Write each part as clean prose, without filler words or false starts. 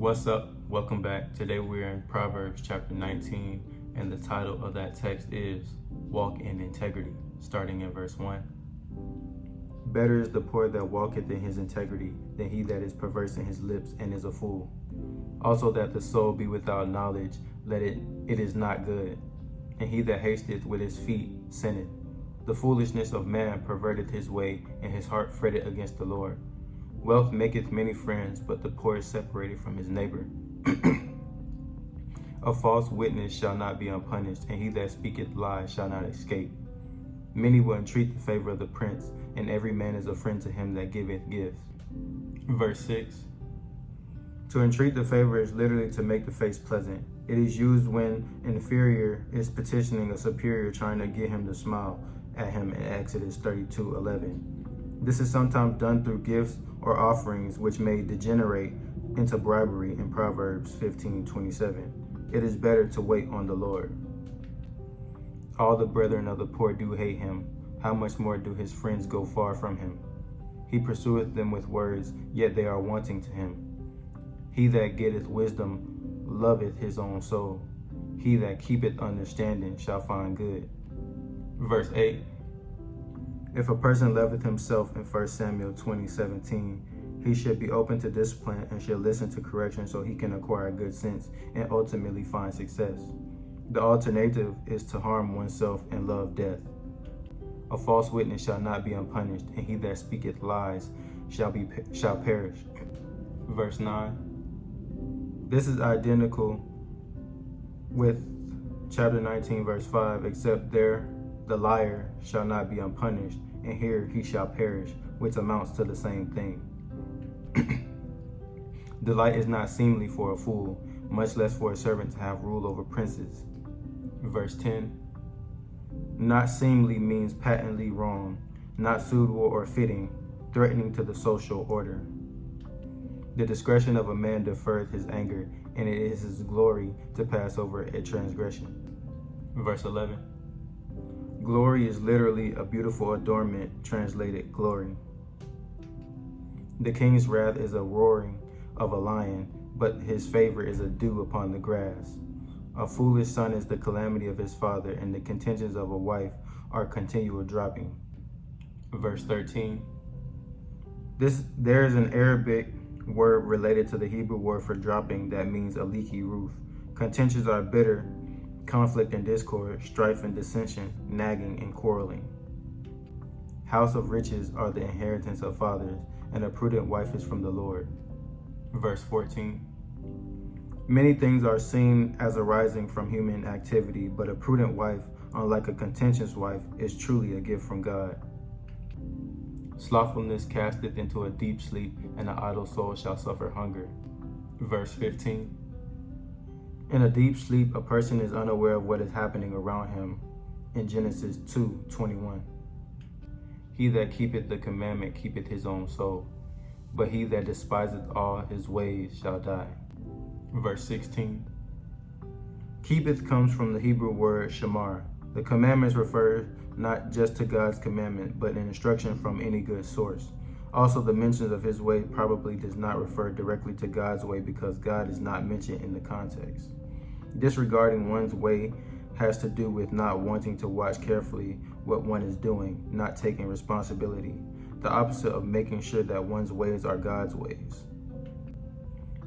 What's up? Welcome back. Today we're in Proverbs chapter 19, and the title of that text is Walk in Integrity, starting in verse 1. Better is the poor that walketh in his integrity than he that is perverse in his lips and is a fool. Also that the soul be without knowledge, it is not good. And he that hasteth with his feet sinneth. The foolishness of man perverteth his way, and his heart fretteth against the Lord. Wealth maketh many friends, but the poor is separated from his neighbor. A false witness shall not be unpunished, and he that speaketh lies shall not escape. Many will entreat the favor of the prince, and every man is a friend to him that giveth gifts. Verse 6. To entreat the favor is literally to make the face pleasant. It is used when an inferior is petitioning a superior, trying to get him to smile at him in Exodus 32:11. This is sometimes done through gifts or offerings, which may degenerate into bribery in Proverbs 15:27. It is better to wait on the Lord. All the brethren of the poor do hate him. How much more do his friends go far from him? He pursueth them with words, yet they are wanting to him. He that getteth wisdom loveth his own soul. He that keepeth understanding shall find good. Verse 8. If a person loveth himself in 1 Samuel 20:17, he should be open to discipline and should listen to correction so he can acquire good sense and ultimately find success. The alternative is to harm oneself and love death. A false witness shall not be unpunished, and he that speaketh lies shall perish. Verse 9. This is identical with chapter 19, verse 5, except there the liar shall not be unpunished, and here he shall perish, which amounts to the same thing. Delight is not seemly for a fool, much less for a servant to have rule over princes. Verse 10. Not seemly means patently wrong, not suitable or fitting, threatening to the social order. The discretion of a man deferreth his anger, and it is his glory to pass over a transgression. Verse 11. Glory is literally a beautiful adornment, translated glory. The king's wrath is a roaring of a lion, but his favor is a dew upon the grass. A foolish son is the calamity of his father, and the contentions of a wife are continual dropping. Verse 13. There is an Arabic word related to the Hebrew word for dropping that means a leaky roof. Contentions are bitter, conflict and discord, strife and dissension, nagging and quarreling. House of riches are the inheritance of fathers, and a prudent wife is from the Lord. Verse 14. Many things are seen as arising from human activity, but a prudent wife, unlike a contentious wife, is truly a gift from God. Slothfulness casteth into a deep sleep, and an idle soul shall suffer hunger. Verse 15. In a deep sleep, a person is unaware of what is happening around him. In Genesis 2:21. He that keepeth the commandment keepeth his own soul, but he that despiseth all his ways shall die. Verse 16. Keepeth comes from the Hebrew word shamar. The commandments refer not just to God's commandment, but an instruction from any good source. Also, the mentions of his way probably does not refer directly to God's way because God is not mentioned in the context. Disregarding one's way has to do with not wanting to watch carefully what one is doing, not taking responsibility. The opposite of making sure that one's ways are God's ways.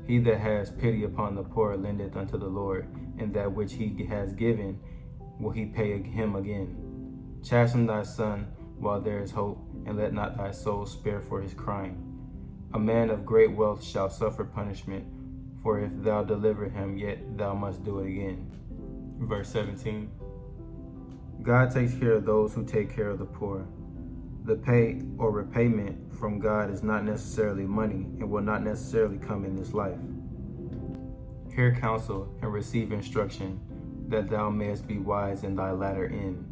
He that has pity upon the poor lendeth unto the Lord, and that which he has given will he pay him again. Chasten thy son while there is hope, and let not thy soul spare for his crime. A man of great wealth shall suffer punishment, for if thou deliver him, yet thou must do it again. Verse 17. God takes care of those who take care of the poor. The pay or repayment from God is not necessarily money and will not necessarily come in this life. Hear counsel and receive instruction, that thou mayest be wise in thy latter end.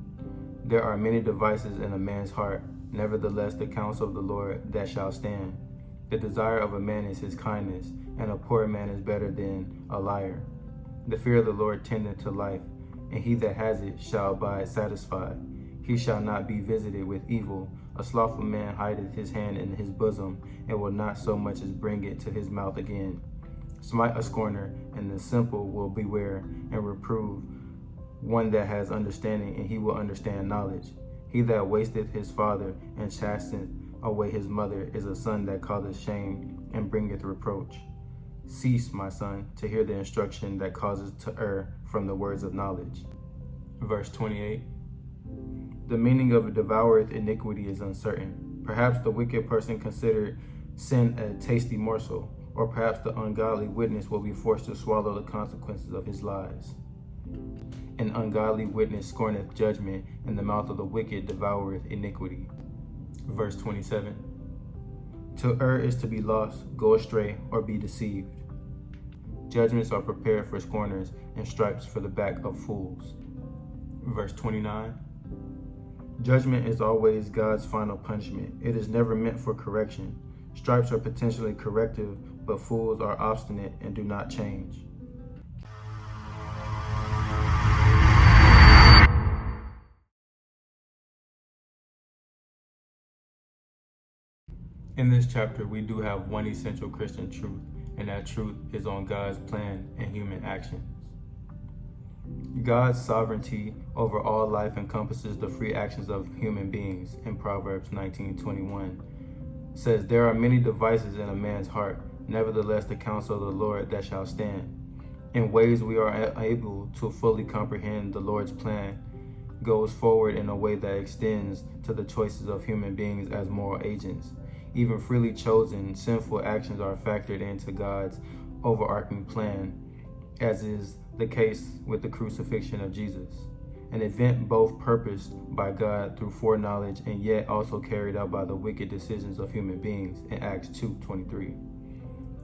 There are many devices in a man's heart, nevertheless the counsel of the Lord that shall stand. The desire of a man is his kindness, and a poor man is better than a liar. The fear of the Lord tendeth to life, and he that has it shall abide satisfied. He shall not be visited with evil. A slothful man hideth his hand in his bosom, and will not so much as bring it to his mouth again. Smite a scorner, and the simple will beware, and reprove one that has understanding, and he will understand knowledge. He that wasteth his father, and chasteneth away his mother, is a son that causeth shame, and bringeth reproach. Cease, my son, to hear the instruction that causes to err from the words of knowledge. Verse 28. The meaning of devoureth iniquity is uncertain. Perhaps the wicked person considered sin a tasty morsel, or perhaps the ungodly witness will be forced to swallow the consequences of his lies. An ungodly witness scorneth judgment, and the mouth of the wicked devoureth iniquity. Verse 27. To err is to be lost, go astray, or be deceived. Judgments are prepared for scorners, and stripes for the back of fools. Verse 29. Judgment is always God's final punishment. It is never meant for correction. Stripes are potentially corrective, but fools are obstinate and do not change. In this chapter, we do have one essential Christian truth, and that truth is on God's plan and human actions. God's sovereignty over all life encompasses the free actions of human beings. In Proverbs 19:21 says, "There are many devices in a man's heart, nevertheless the counsel of the Lord that shall stand." In ways we are able to fully comprehend, the Lord's plan goes forward in a way that extends to the choices of human beings as moral agents. Even freely chosen, sinful actions are factored into God's overarching plan, as is the case with the crucifixion of Jesus, an event both purposed by God through foreknowledge and yet also carried out by the wicked decisions of human beings in Acts 2:23.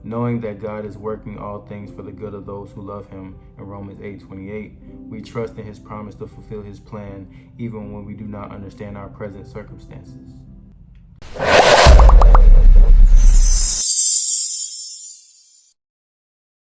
Knowing that God is working all things for the good of those who love him in Romans 8:28, we trust in his promise to fulfill his plan even when we do not understand our present circumstances.